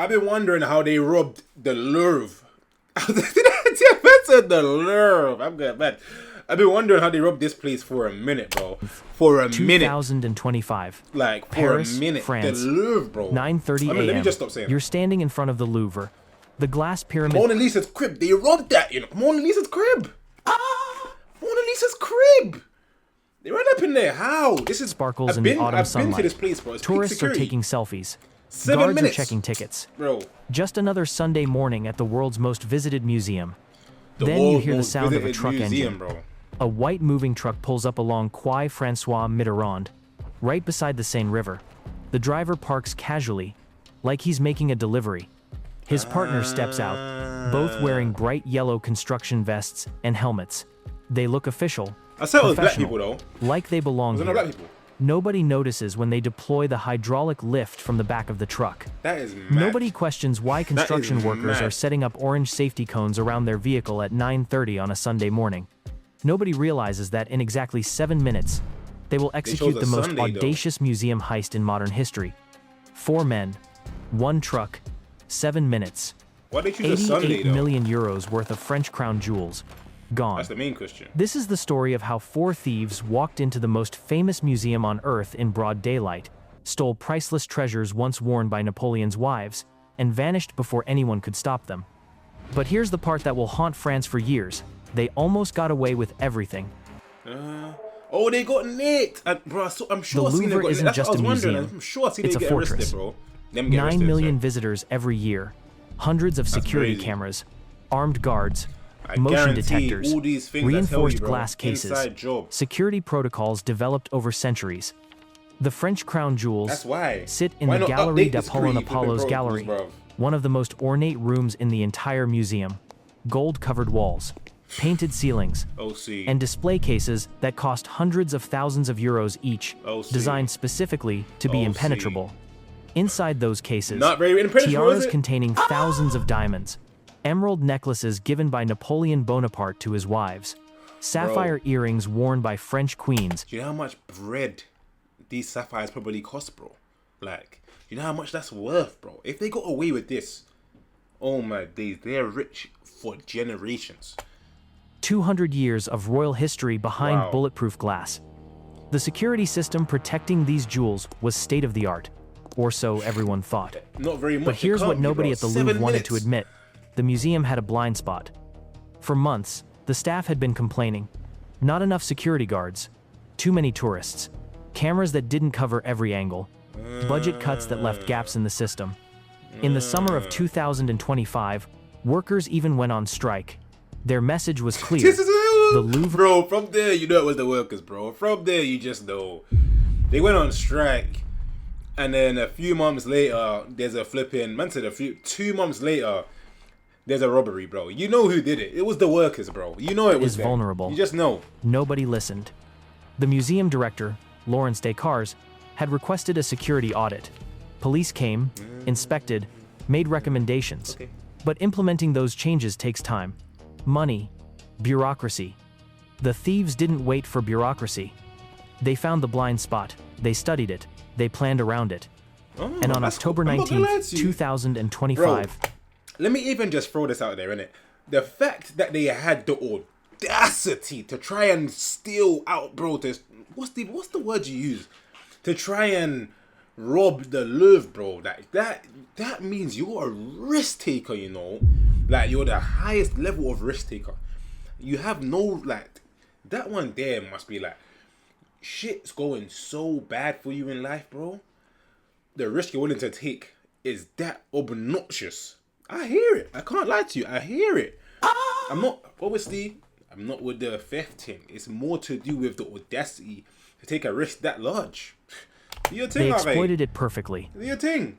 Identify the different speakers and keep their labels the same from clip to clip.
Speaker 1: I've been wondering how they robbed the LOURVE. I said the LOURVE. I'm good, man. I've been wondering how they robbed this place for a minute, bro. For a minute.
Speaker 2: 2025.
Speaker 1: Like, for
Speaker 2: Paris,
Speaker 1: a minute.
Speaker 2: France.
Speaker 1: The LOURVE, bro.
Speaker 2: 9:30 a.m.
Speaker 1: Let me just stop saying
Speaker 2: You're standing in front of the Louvre. The glass pyramid.
Speaker 1: Mona Lisa's crib. They robbed that, you know. Mona Lisa's crib. Mona Lisa's crib. They ran up in there. How? This is
Speaker 2: Sparkles in the autumn sunlight.
Speaker 1: I've been to this place, bro. It's
Speaker 2: Tourists
Speaker 1: peak
Speaker 2: are
Speaker 1: security.
Speaker 2: taking selfies.
Speaker 1: 7
Speaker 2: Guards
Speaker 1: minutes.
Speaker 2: are checking tickets.
Speaker 1: Bro.
Speaker 2: Just another Sunday morning at the world's most visited museum.
Speaker 1: The
Speaker 2: Then you
Speaker 1: world's
Speaker 2: hear the
Speaker 1: most
Speaker 2: sound of a
Speaker 1: visited
Speaker 2: truck
Speaker 1: museum,
Speaker 2: engine.
Speaker 1: bro.
Speaker 2: A white moving truck pulls up along Quai François Mitterrand, right beside the Seine River. The driver parks casually, like he's making a delivery. His partner steps out, both wearing bright yellow construction vests and helmets. They look official,
Speaker 1: I said it was black
Speaker 2: professional,
Speaker 1: people, though.
Speaker 2: like they belong
Speaker 1: Those are not
Speaker 2: here.
Speaker 1: black people.
Speaker 2: Nobody notices when they deploy the hydraulic lift from the back of the truck.
Speaker 1: That is mad.
Speaker 2: Nobody questions why construction workers
Speaker 1: mad.
Speaker 2: are setting up orange safety cones around their vehicle at 9:30 on a Sunday morning. Nobody realizes that in exactly 7 minutes, they will execute the most audacious museum heist in modern history. 4 men, 1 truck, 7 minutes.
Speaker 1: Why they choose a Sunday,
Speaker 2: 88
Speaker 1: though?
Speaker 2: million euros worth of French crown jewels. Gone.
Speaker 1: That's the main question.
Speaker 2: This is the story of how 4 thieves walked into the most famous museum on Earth in broad daylight, stole priceless treasures once worn by Napoleon's wives, and vanished before anyone could stop them. But here's the part that will haunt France for years. They almost got away with everything.
Speaker 1: Oh, they got nicked. Bro, I'm sure
Speaker 2: The Louvre isn't just a museum.
Speaker 1: I'm sure I seen
Speaker 2: It's
Speaker 1: they
Speaker 2: a
Speaker 1: get
Speaker 2: fortress.
Speaker 1: arrested, bro. Them get
Speaker 2: 9
Speaker 1: arrested,
Speaker 2: million
Speaker 1: sorry.
Speaker 2: visitors every year. Hundreds of security
Speaker 1: crazy.
Speaker 2: cameras, armed guards,
Speaker 1: I
Speaker 2: motion
Speaker 1: guarantee
Speaker 2: detectors,
Speaker 1: all these things I tell you,
Speaker 2: reinforced
Speaker 1: bro,
Speaker 2: glass cases,
Speaker 1: inside job.
Speaker 2: security protocols developed over centuries. The French crown jewels
Speaker 1: That's why.
Speaker 2: sit in
Speaker 1: Why
Speaker 2: the
Speaker 1: not
Speaker 2: Galerie
Speaker 1: update the
Speaker 2: d'Apollon
Speaker 1: security for the
Speaker 2: Apollo's
Speaker 1: protocols,
Speaker 2: Gallery,
Speaker 1: bruv?
Speaker 2: one of the most ornate rooms in the entire museum. Gold-covered walls, painted ceilings,
Speaker 1: OC.
Speaker 2: and display cases that cost hundreds of thousands of euros each,
Speaker 1: OC.
Speaker 2: designed specifically to be
Speaker 1: OC.
Speaker 2: impenetrable. Inside those cases,
Speaker 1: Not very impenetrable,
Speaker 2: tiaras
Speaker 1: is it?
Speaker 2: containing thousands of diamonds, emerald necklaces given by Napoleon Bonaparte to his wives, sapphire earrings worn by French queens.
Speaker 1: Do you know how much bread these sapphires probably cost, bro? Like, you know how much that's worth, bro? If they got away with this, oh my days, they're rich for generations.
Speaker 2: 200 years of royal history behind
Speaker 1: Wow.
Speaker 2: bulletproof glass. The security system protecting these jewels was state-of-the-art, or so everyone thought.
Speaker 1: Not very much.
Speaker 2: But here's
Speaker 1: it
Speaker 2: what
Speaker 1: can't be,
Speaker 2: nobody
Speaker 1: bro.
Speaker 2: at the
Speaker 1: 7
Speaker 2: Louvre wanted to
Speaker 1: minutes.
Speaker 2: admit. The museum had a blind spot. For months, the staff had been complaining. Not enough security guards, too many tourists, cameras that didn't cover every angle, budget cuts that left gaps in the system. In the summer of 2025, workers even went on strike. Their message was clear.
Speaker 1: This is
Speaker 2: The Louvre.
Speaker 1: Bro, from there, you know it was the workers, bro. From there, you just know. They went on strike. And then a few months later, there's a flipping, man said 2 months later, there's a robbery, bro. You know who did it. It was the workers, bro. You know it was
Speaker 2: Is
Speaker 1: them.
Speaker 2: vulnerable.
Speaker 1: You just know.
Speaker 2: Nobody listened. The museum director, Lawrence Descartes, had requested a security audit. Police came, inspected, made recommendations.
Speaker 1: Okay.
Speaker 2: But implementing those changes takes time. Money, bureaucracy. The thieves didn't wait for bureaucracy. They found the blind spot, they studied it, they planned around it.
Speaker 1: Oh,
Speaker 2: And on
Speaker 1: that's
Speaker 2: October
Speaker 1: cool. I'm not gonna lie
Speaker 2: 19th,
Speaker 1: to you.
Speaker 2: 2025,
Speaker 1: Let me even just throw this out there, innit? The fact that they had the audacity to try and steal out, bro, what's the word you use? To try and rob the Louvre, bro. That means you're a risk taker, you know? Like, you're the highest level of risk taker. You have no, like, that one there must be like, shit's going so bad for you in life, bro. The risk you're willing to take is that obnoxious. I hear it. I can't lie to you. I hear it. I'm not with the theft thing. It's more to do with the audacity to take a risk that large. Do your thing,
Speaker 2: they
Speaker 1: Harvey.
Speaker 2: exploited it perfectly.
Speaker 1: Do your thing.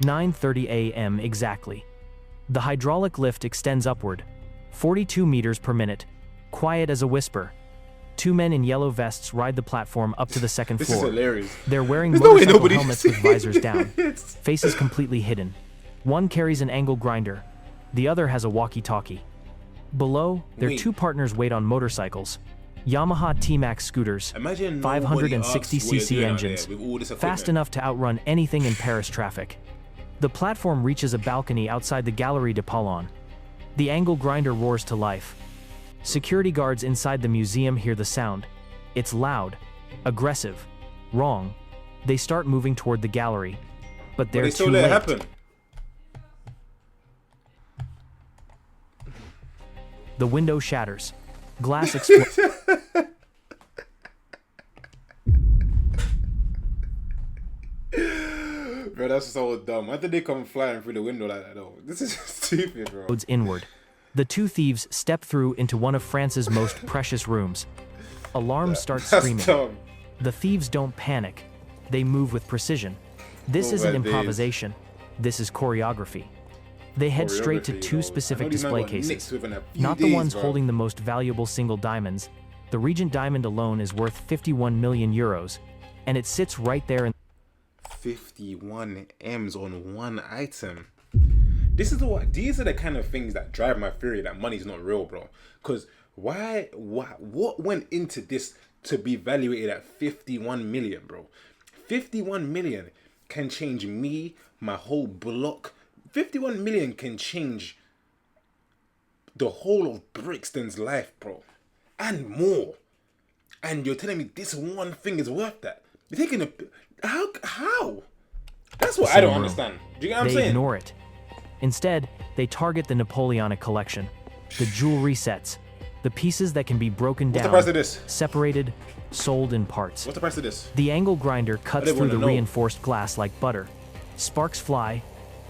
Speaker 2: 9:30 a.m. exactly. The hydraulic lift extends upward, 42 meters per minute, quiet as a whisper. 2 men in yellow vests ride the platform up to the second
Speaker 1: This is
Speaker 2: floor.
Speaker 1: hilarious.
Speaker 2: They're wearing
Speaker 1: There's no way
Speaker 2: motorcycle
Speaker 1: nobody
Speaker 2: helmets with
Speaker 1: sees
Speaker 2: visors down,
Speaker 1: this.
Speaker 2: faces completely hidden. One carries an angle grinder, the other has a walkie-talkie. Below, their
Speaker 1: Wait.
Speaker 2: 2 partners wait on motorcycles. Yamaha T-Max scooters,
Speaker 1: Imagine nobody asks what you're
Speaker 2: 560cc
Speaker 1: doing out
Speaker 2: engines,
Speaker 1: there with all this
Speaker 2: fast
Speaker 1: equipment.
Speaker 2: enough to outrun anything in Paris traffic. The platform reaches a balcony outside the Galerie de Paulon. The angle grinder roars to life. Security guards inside the museum hear the sound. It's loud, aggressive, wrong. They start moving toward the gallery, but they're
Speaker 1: They still
Speaker 2: too
Speaker 1: let it
Speaker 2: late.
Speaker 1: happen.
Speaker 2: The window shatters. Glass explodes.
Speaker 1: Bro, that's so dumb. Why did they come flying through the window like that though? This is stupid, bro.
Speaker 2: Inward. The two thieves step through into one of France's most precious rooms. Alarms start
Speaker 1: That's
Speaker 2: screaming.
Speaker 1: dumb.
Speaker 2: The thieves don't panic. They move with precision. This
Speaker 1: Oh,
Speaker 2: isn't
Speaker 1: my days.
Speaker 2: improvisation. This is choreography. They head straight to
Speaker 1: Choreography,
Speaker 2: two
Speaker 1: yo.
Speaker 2: specific
Speaker 1: I know these man
Speaker 2: display
Speaker 1: got nicked
Speaker 2: cases.
Speaker 1: within a few
Speaker 2: Not the
Speaker 1: days,
Speaker 2: ones
Speaker 1: bro.
Speaker 2: holding the most valuable single diamonds. The Regent diamond alone is worth 51 million euros, and it sits right there in
Speaker 1: 51 M's on one item. These are the kind of things that drive my theory that money's not real, bro. Because what went into this to be valuated at 51 million, bro? 51 million can change me, my whole block. 51 million can change the whole of Brixton's life, bro. And more. And you're telling me this one thing is worth that? You're taking a... How? That's what I don't
Speaker 2: room.
Speaker 1: understand. Do you get what I'm
Speaker 2: They
Speaker 1: saying?
Speaker 2: ignore it. Instead, they target the Napoleonic collection, the jewelry sets, the pieces that can be broken
Speaker 1: What's
Speaker 2: down,
Speaker 1: the price of this?
Speaker 2: separated, sold in parts.
Speaker 1: What's the price of this?
Speaker 2: The angle grinder cuts
Speaker 1: don't
Speaker 2: through
Speaker 1: wanna
Speaker 2: the
Speaker 1: know.
Speaker 2: reinforced glass like butter. Sparks fly.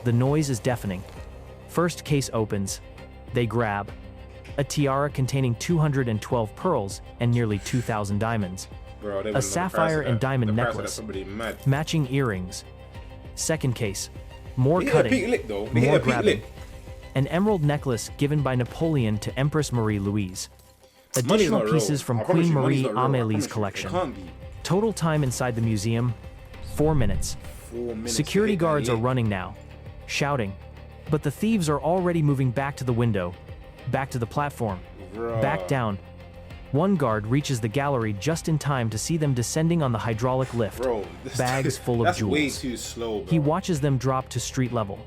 Speaker 2: The noise is deafening. First case opens. They grab a tiara containing 212 pearls and nearly 2,000 diamonds,
Speaker 1: Bro, they wouldn't know
Speaker 2: a
Speaker 1: the
Speaker 2: sapphire
Speaker 1: price of
Speaker 2: and
Speaker 1: that.
Speaker 2: diamond
Speaker 1: The price of
Speaker 2: necklace,
Speaker 1: that's somebody mad.
Speaker 2: matching earrings. Second case. More
Speaker 1: They hit a
Speaker 2: cutting,
Speaker 1: peak lick, though. They hit
Speaker 2: more
Speaker 1: a peak
Speaker 2: grabbing.
Speaker 1: lick.
Speaker 2: An emerald necklace given by Napoleon to Empress Marie Louise.
Speaker 1: Money's
Speaker 2: Additional
Speaker 1: not real.
Speaker 2: pieces from
Speaker 1: I promise
Speaker 2: Queen
Speaker 1: you, money's
Speaker 2: Marie
Speaker 1: not real. I promise
Speaker 2: Amélie's
Speaker 1: you.
Speaker 2: collection.
Speaker 1: It can't be.
Speaker 2: Total time inside the museum, 4 minutes.
Speaker 1: 4 minutes.
Speaker 2: Security
Speaker 1: to hit that
Speaker 2: guards are
Speaker 1: lick.
Speaker 2: running now, shouting. But the thieves are already moving back to the window, back to the platform,
Speaker 1: Bruh.
Speaker 2: back down. One guard reaches the gallery just in time to see them descending on the hydraulic lift,
Speaker 1: Bro,
Speaker 2: bags full of
Speaker 1: that's
Speaker 2: jewels.
Speaker 1: way too slow, bro.
Speaker 2: He watches them drop to street level,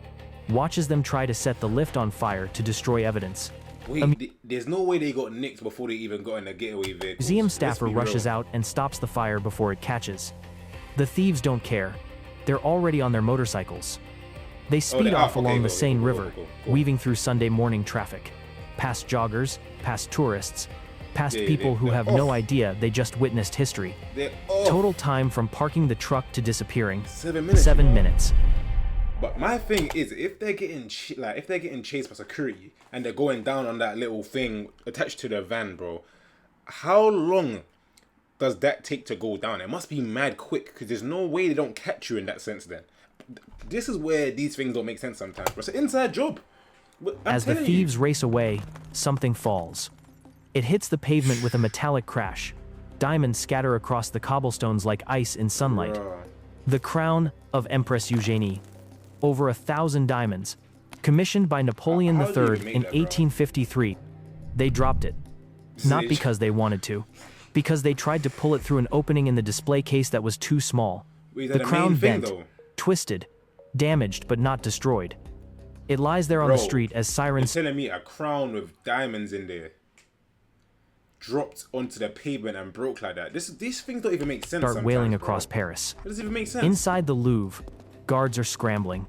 Speaker 2: watches them try to set the lift on fire to destroy evidence.
Speaker 1: Wait, there's no way they got nicked before they even got in a getaway vehicle.
Speaker 2: Museum staffer rushes out and stops the fire before it catches. The thieves don't care. They're already on their motorcycles. They speed
Speaker 1: they're
Speaker 2: off
Speaker 1: up. Okay,
Speaker 2: along the
Speaker 1: go,
Speaker 2: Seine
Speaker 1: go, go,
Speaker 2: River,
Speaker 1: go.
Speaker 2: weaving through Sunday morning traffic. Past joggers, past tourists, past people who
Speaker 1: they're
Speaker 2: have no
Speaker 1: off.
Speaker 2: idea they just witnessed history.
Speaker 1: They're off.
Speaker 2: Total time from parking the truck to disappearing,
Speaker 1: 7 minutes.
Speaker 2: 7
Speaker 1: bro.
Speaker 2: minutes.
Speaker 1: But my thing is, if they're getting if they're getting chased by security and they're going down on that little thing attached to their van, bro, how long does that take to go down? It must be mad quick because there's no way they don't catch you in that sense. Then this is where these things don't make sense sometimes. Bro. It's an inside job. But I'm
Speaker 2: As the
Speaker 1: telling you.
Speaker 2: thieves race away, something falls. It hits the pavement with a metallic crash. Diamonds scatter across the cobblestones like ice in sunlight.
Speaker 1: Bruh.
Speaker 2: The crown of Empress Eugénie. Over 1,000 diamonds. Commissioned by Napoleon
Speaker 1: How did they
Speaker 2: III
Speaker 1: even make
Speaker 2: in
Speaker 1: that, bro?
Speaker 2: 1853. They dropped it. Not because they wanted to. Because they tried to pull it through an opening in the display case that was too small.
Speaker 1: Wait, is
Speaker 2: The
Speaker 1: that
Speaker 2: crown
Speaker 1: main thing,
Speaker 2: bent,
Speaker 1: though?
Speaker 2: twisted, damaged but not destroyed. It lies there on the
Speaker 1: Bro,
Speaker 2: street as
Speaker 1: You're
Speaker 2: sirens
Speaker 1: telling me a crown with diamonds in there dropped onto the pavement and broke like that? These things don't even make sense.
Speaker 2: start wailing
Speaker 1: sometimes,
Speaker 2: across
Speaker 1: bro.
Speaker 2: Paris.
Speaker 1: It doesn't even make sense.
Speaker 2: Inside the Louvre, guards are scrambling.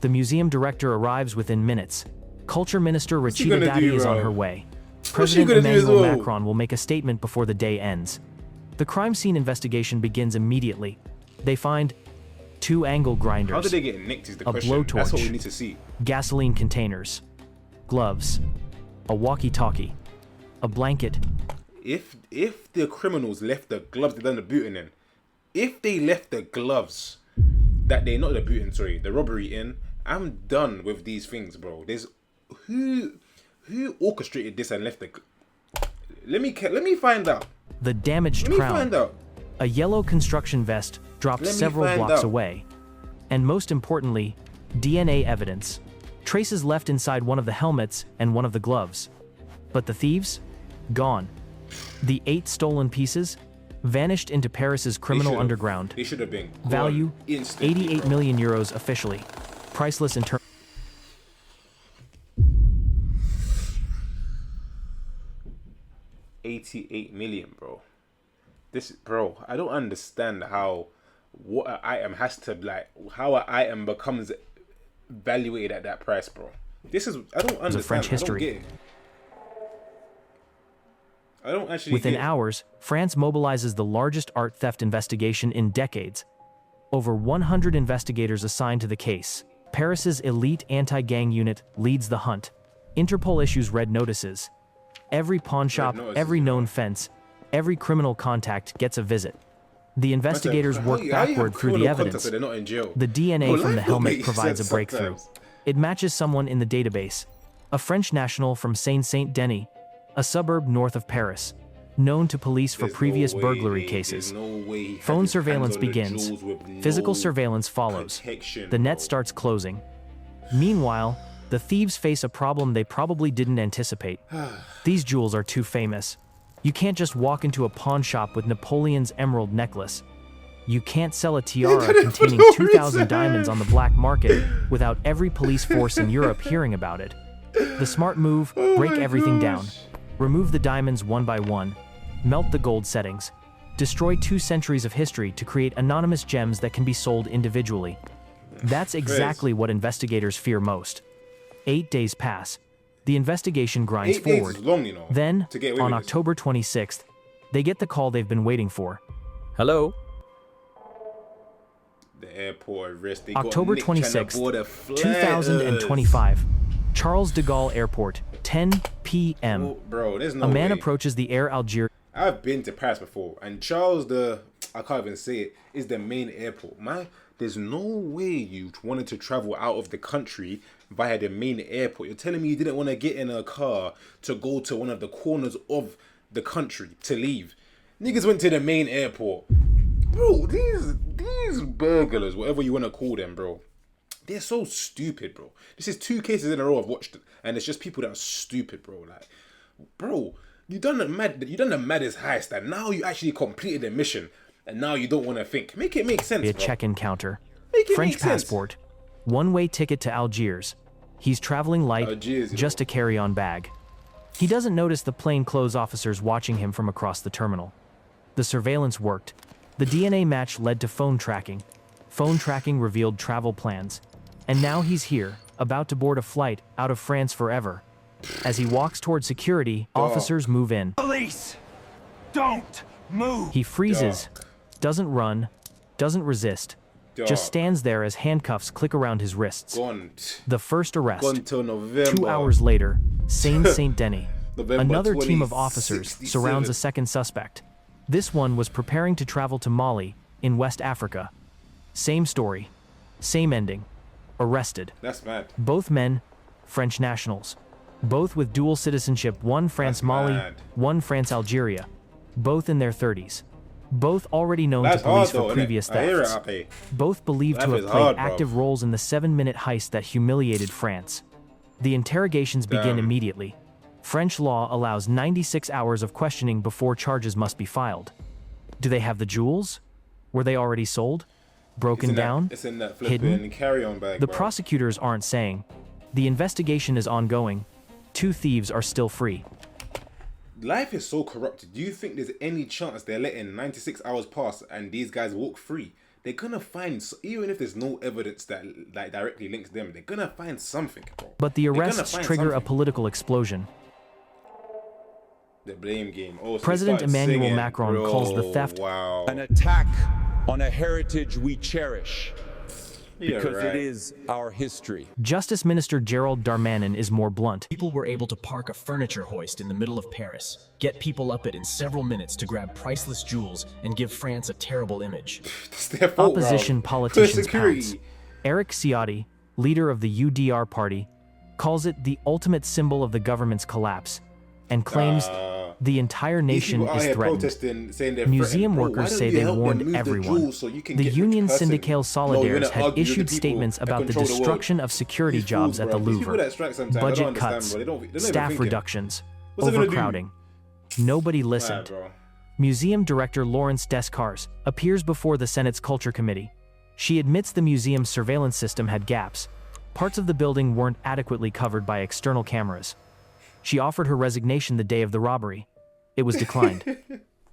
Speaker 2: The museum director arrives within minutes. Culture Minister
Speaker 1: he
Speaker 2: Rachida
Speaker 1: gonna
Speaker 2: Dati
Speaker 1: do,
Speaker 2: is on
Speaker 1: bro?
Speaker 2: her way.
Speaker 1: What's she
Speaker 2: President
Speaker 1: gonna do as
Speaker 2: Emmanuel
Speaker 1: well?
Speaker 2: Macron will make a statement before the day ends. The crime scene investigation begins immediately. They find 2 angle
Speaker 1: How
Speaker 2: grinders,
Speaker 1: did they get nicked is the
Speaker 2: A
Speaker 1: question. That's what we
Speaker 2: blowtorch.
Speaker 1: need to see.
Speaker 2: gasoline containers, gloves, a walkie-talkie, a blanket,
Speaker 1: If the criminals left the gloves they done the booting in, if they left the gloves that they not the booting, sorry, the robbery in, I'm done with these things, bro. There's who orchestrated this and left the. Let me find out.
Speaker 2: the damaged
Speaker 1: Let me
Speaker 2: crown,
Speaker 1: find out.
Speaker 2: a yellow construction vest dropped
Speaker 1: Let me
Speaker 2: several
Speaker 1: find
Speaker 2: blocks
Speaker 1: out.
Speaker 2: away, and most importantly, DNA evidence, traces left inside one of the helmets and one of the gloves. But the thieves? Gone. The 8 stolen pieces vanished into Paris's criminal underground.
Speaker 1: They should have been
Speaker 2: Value,
Speaker 1: instantly,
Speaker 2: 88 million euros officially. Priceless in terms.
Speaker 1: 88 million, bro. Bro, I don't understand how what an item has to how an item becomes valuated at that price, bro. I don't understand.
Speaker 2: French history.
Speaker 1: I don't get it. I don't actually
Speaker 2: Within
Speaker 1: get it.
Speaker 2: hours, France mobilizes the largest art theft investigation in decades. Over 100 investigators assigned to the case. Paris's elite anti-gang unit leads the hunt. Interpol issues red notices. Every pawn shop, every known fence, every criminal contact gets a visit. The investigators work backward through the evidence.
Speaker 1: So they're not in jail.
Speaker 2: The DNA from the helmet provides a
Speaker 1: sense
Speaker 2: breakthrough.
Speaker 1: sometimes.
Speaker 2: It matches someone in the database. A French national from Saint-Denis, a suburb north of Paris, known to police for previous burglary cases. Phone surveillance begins. Physical surveillance follows. The net starts closing. Meanwhile, the thieves face a problem they probably didn't anticipate. These jewels are too famous. You can't just walk into a pawn shop with Napoleon's emerald necklace. You can't sell a tiara containing 2,000 diamonds on the black market without every police force in Europe hearing about it. The smart move, break everything down. Remove the diamonds one by one. Melt the gold settings. Destroy 2 centuries of history to create anonymous gems that can be sold individually. That's exactly what investigators fear most. 8 days pass. The investigation grinds
Speaker 1: 8 days
Speaker 2: forward.
Speaker 1: is long, you know,
Speaker 2: Then,
Speaker 1: to get away
Speaker 2: on
Speaker 1: with this.
Speaker 2: October 26th, they get the call they've been waiting for.
Speaker 3: Hello?
Speaker 1: The airport arrest.
Speaker 2: October 26th, 2025. Charles de Gaulle Airport, 10 p.m.
Speaker 1: Oh, bro, there's no
Speaker 2: A man
Speaker 1: way.
Speaker 2: approaches the Air Algiers.
Speaker 1: I've been to Paris before, and I can't even say it, is the main airport. Man, there's no way you wanted to travel out of the country via the main airport. You're telling me you didn't want to get in a car to go to one of the corners of the country to leave. Niggas went to the main airport. Bro, these burglars, whatever you want to call them, bro, they're so stupid, bro. This is 2 cases in a row I've watched, and it's just people that are stupid, bro. Like, bro, you done the maddest heist, and now you actually completed the mission, and now you don't want to think. Make it make sense,
Speaker 2: A
Speaker 1: bro.
Speaker 2: check-in counter.
Speaker 1: Make it
Speaker 2: French
Speaker 1: make sense.
Speaker 2: passport. One-way ticket to Algiers. He's traveling light,
Speaker 1: Algiers, you
Speaker 2: just
Speaker 1: know.
Speaker 2: a carry-on bag. He doesn't notice the plainclothes officers watching him from across the terminal. The surveillance worked. The DNA match led to phone tracking. Phone tracking revealed travel plans. And now he's here, about to board a flight out of France forever. As he walks toward security, officers move in.
Speaker 4: Police! Don't move!
Speaker 2: He freezes, doesn't run, doesn't resist, just stands there as handcuffs click around his wrists.
Speaker 1: Gone.
Speaker 2: The first arrest.
Speaker 1: Gone till November.
Speaker 2: 2 hours later, Saint-Denis.
Speaker 1: November
Speaker 2: Another team of officers
Speaker 1: 2067.
Speaker 2: surrounds a second suspect. This one was preparing to travel to Mali, in West Africa. Same story, same ending. Arrested.
Speaker 1: That's mad.
Speaker 2: Both men, French nationals. Both with dual citizenship, one France-Mali,
Speaker 1: mad.
Speaker 2: one France-Algeria. Both in their 30s. Both already known
Speaker 1: That's
Speaker 2: to police
Speaker 1: hard, though,
Speaker 2: for previous
Speaker 1: innit? I hear it,
Speaker 2: thefts.
Speaker 1: okay.
Speaker 2: Both believed to
Speaker 1: Life
Speaker 2: have
Speaker 1: is
Speaker 2: played
Speaker 1: hard, bro.
Speaker 2: active roles in the 7-minute heist that humiliated France. The interrogations begin
Speaker 1: Damn.
Speaker 2: immediately. French law allows 96 hours of questioning before charges must be filed. Do they have the jewels? Were they already sold? Broken down?
Speaker 1: It's in that
Speaker 2: Hidden?
Speaker 1: flipping carry-on bag,
Speaker 2: The
Speaker 1: bro.
Speaker 2: prosecutors aren't saying. The investigation is ongoing. 2 thieves are still free.
Speaker 1: Life is so corrupted. Do you think there's any chance they're letting 96 hours pass and these guys walk free? They're gonna find, even if there's no evidence that like directly links them, they're gonna find something, bro.
Speaker 2: But the
Speaker 1: They're gonna
Speaker 2: arrests
Speaker 1: find
Speaker 2: trigger a
Speaker 1: something.
Speaker 2: political explosion.
Speaker 1: The blame game. Oh, so they
Speaker 2: President
Speaker 1: started
Speaker 2: Emmanuel
Speaker 1: singing.
Speaker 2: Macron
Speaker 1: Bro,
Speaker 2: calls the theft-
Speaker 1: Wow.
Speaker 4: An attack on a heritage we cherish
Speaker 1: Yeah,
Speaker 4: because
Speaker 1: right.
Speaker 4: it is our history.
Speaker 2: Justice Minister Gerald Darmanin is more blunt.
Speaker 5: People were able to park a furniture hoist in the middle of Paris, get people up it in several minutes to grab priceless jewels, and give France a terrible image.
Speaker 1: It's their fault, bro.
Speaker 2: Opposition
Speaker 1: For
Speaker 2: politicians
Speaker 1: security.
Speaker 2: pounce. Eric Ciotti, leader of the UDR party, calls it the ultimate symbol of the government's collapse, and claims the entire
Speaker 1: These
Speaker 2: nation
Speaker 1: people out
Speaker 2: is
Speaker 1: here
Speaker 2: threatened.
Speaker 1: protesting, saying they're
Speaker 2: Museum
Speaker 1: threatened. Bro,
Speaker 2: workers
Speaker 1: why don't
Speaker 2: say
Speaker 1: you
Speaker 2: they
Speaker 1: help them
Speaker 2: warned
Speaker 1: move the
Speaker 2: everyone.
Speaker 1: jewels so you can
Speaker 2: The
Speaker 1: get
Speaker 2: Union
Speaker 1: person?
Speaker 2: Syndicale
Speaker 1: No, you're
Speaker 2: Solidaires
Speaker 1: gonna
Speaker 2: had
Speaker 1: argue with
Speaker 2: issued
Speaker 1: the people
Speaker 2: statements
Speaker 1: that
Speaker 2: about the
Speaker 1: control the world.
Speaker 2: destruction of security
Speaker 1: These
Speaker 2: jobs
Speaker 1: fools,
Speaker 2: at the
Speaker 1: bro. These
Speaker 2: Louvre.
Speaker 1: people that strike sometimes, I don't
Speaker 2: Budget
Speaker 1: understand,
Speaker 2: cuts,
Speaker 1: bro. They're not even
Speaker 2: staff
Speaker 1: thinking.
Speaker 2: reductions,
Speaker 1: What's it gonna do?
Speaker 2: overcrowding. Nobody
Speaker 1: Nah,
Speaker 2: listened.
Speaker 1: bro.
Speaker 2: Museum director Lawrence Descars appears before the Senate's Culture Committee. She admits the museum's surveillance system had gaps. Parts of the building weren't adequately covered by external cameras. She offered her resignation the day of the robbery. It was declined.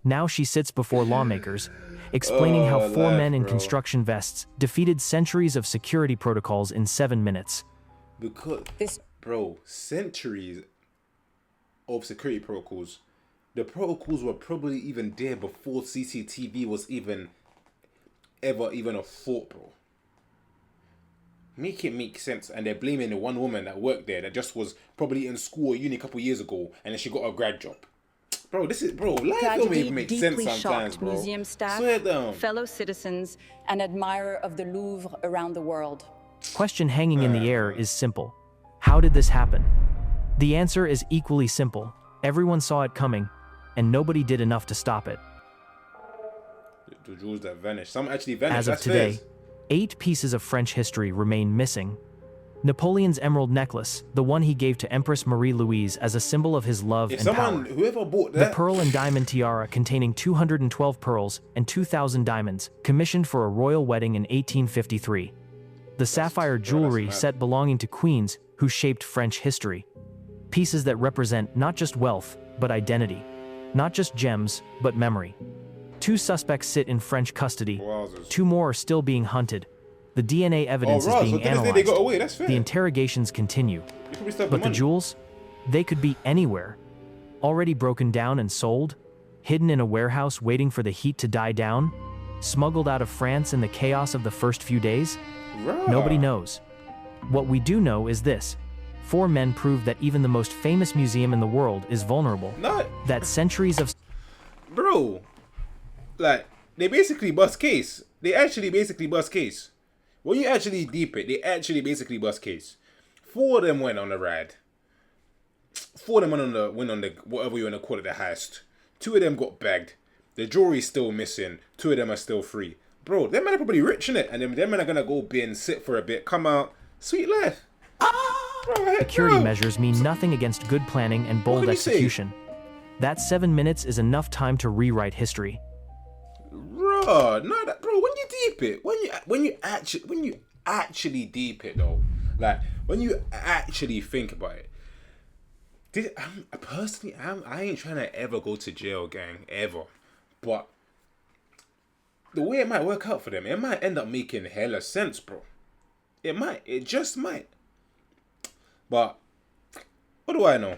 Speaker 2: Now she sits before lawmakers, explaining how four
Speaker 1: LOURVE,
Speaker 2: men in
Speaker 1: bro.
Speaker 2: construction vests defeated centuries of security protocols in 7 minutes.
Speaker 1: Because, bro, centuries of security protocols. The protocols were probably even there before CCTV was even a thought, bro. Make it make sense. And they're blaming the one woman that worked there that just was probably in school or uni a couple years ago and then she got a grad job. Bro, life don't even make sense
Speaker 3: deeply
Speaker 1: sometimes,
Speaker 3: shocked
Speaker 1: bro.
Speaker 3: museum staff,
Speaker 1: Swear down.
Speaker 3: fellow citizens, and admirer of the Louvre around the world.
Speaker 2: Question hanging in the air is simple. How did this happen? The answer is equally simple. Everyone saw it coming, and nobody did enough to stop it.
Speaker 1: The jewels that vanished. Some actually vanished.
Speaker 2: As of
Speaker 1: That's
Speaker 2: today,
Speaker 1: fairs.
Speaker 2: 8 pieces of French history remain missing. Napoleon's emerald necklace, the one he gave to Empress Marie-Louise as a symbol of his love
Speaker 1: If
Speaker 2: and
Speaker 1: someone,
Speaker 2: power.
Speaker 1: whoever bought
Speaker 2: The
Speaker 1: that,
Speaker 2: pearl and diamond tiara containing 212 pearls and 2,000 diamonds, commissioned for a royal wedding in 1853. The sapphire jewelry
Speaker 1: mad.
Speaker 2: set belonging to queens who shaped French history. Pieces that represent not just wealth, but identity. Not just gems, but memory. 2 suspects sit in French custody.
Speaker 1: Wowzers.
Speaker 2: 2 more are still being hunted. The DNA evidence is
Speaker 1: Ross,
Speaker 2: being
Speaker 1: so to this day
Speaker 2: analyzed.
Speaker 1: they got away, that's fair.
Speaker 2: The interrogations continue.
Speaker 1: You probably still have
Speaker 2: But the
Speaker 1: money.
Speaker 2: jewels? They could be anywhere. Already broken down and sold? Hidden in a warehouse waiting for the heat to die down? Smuggled out of France in the chaos of the first few days?
Speaker 1: Bruh.
Speaker 2: Nobody knows. What we do know is this. 4 men prove that even the most famous museum in the world is vulnerable.
Speaker 1: Not,
Speaker 2: That centuries of
Speaker 1: bro. Like, they basically bust case. They actually basically bust case. When you actually deep it, they actually basically bust case. 4 of them went on the ride. 4 of them went on the whatever you want to call it, the heist. 2 of them got bagged. The jewelry's still missing. 2 of them are still free. Bro, them men are probably rich in it, and them men are gonna go bin, sit for a bit, come out, sweet life. Bro, heck,
Speaker 2: security
Speaker 1: bro.
Speaker 2: measures mean nothing against good planning and bold
Speaker 1: did he say?
Speaker 2: execution. That 7 minutes is enough time to rewrite history.
Speaker 1: Bro, no, that, bro. When you deep it, when you actually deep it though, like when you actually think about it, I ain't trying to ever go to jail, gang, ever. But the way it might work out for them, it might end up making hella sense, bro. It might. It just might. But what do I know?